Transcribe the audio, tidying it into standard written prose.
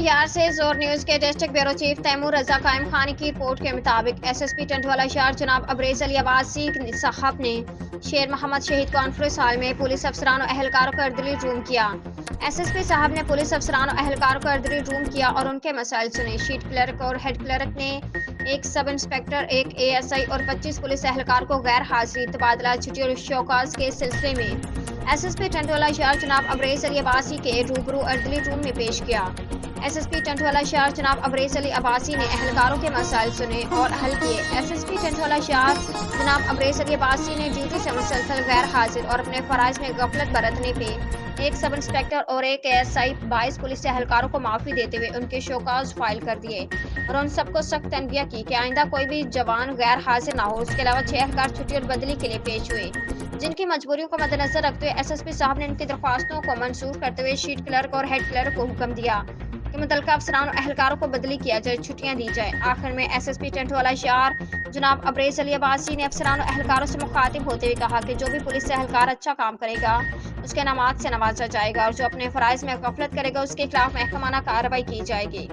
यार से जोर न्यूज के डिस्ट्रिक्ट ब्यूरो चीफ तैमूर रजा कायम खानी की रिपोर्ट के मुताबिक एसएसपी टंटवाला शहर जनाब अबरेज अली अब्बासी साहब ने शेर मोहम्मद शहीद कॉन्फ्रेंस हॉल में पुलिस अफसरान और एहलकारों का अर्दली रूम किया। एसएसपी साहब ने पुलिस अफसरान और एहलकारों का अर्दली रूम किया और उनके मसाइल सुने। शीट क्लर्क और हेड क्लर्क ने एक सब इंस्पेक्टर, एक एएसआई और 25 पुलिस एहलकार को गैर हाजिरी, तबादला, छुट्टी और शौकाज के सिलसिले में एसएसपी टंटवाला शहर जनाब अबरेज अली अब्बासी के रूबरू अर्दली रूम में पेश किया। एसएसपी टंटवाला शहर जनाब अबरेज अली अब्बासी ने एहलकारों के मसाइल सुने और हल किए। एसएसपी टंटवाला शहर जनाब अबरेज अली अब्बासी ने ड्यूटी से मुसलसल गैर हाजिर और अपने फराइज में गफलत बरतने पे एक सब इंस्पेक्टर और एक एएसआई 22 पुलिस एहलकारों को माफी देते हुए उनके शोकाज फाइल कर दिए और उन सबको सख्त तनबीह की कि आइंदा कोई भी जवान गैर हाजिर ना हो। इसके अलावा 6 एहलकार छुट्टी और बदली के लिए पेश हुए, जिनकी मजबूरियों को मद्देनजर रखते हुए एसएसपी साहब ने उनकी दरख्वास्तों को मंजूर करते हुए शीट क्लर्क और हेड क्लर्क को हुक्म दिया कि मुतल्लिका अफसरान और एहलकारों को बदली किया जाए, छुट्टियां दी जाए। आखिर में एसएसपी टंटवाला शहर जनाब अबरेज अली अब्बासी ने अफसरान और एहलकारों से मुखातिब होते हुए कहा कि जो भी पुलिस एहलकार अच्छा काम करेगा उसके इनामात से नवाजा जाएगा और जो अपने फराइज में गफलत करेगा उसके खिलाफ महकमाना कार्रवाई की जाएगी।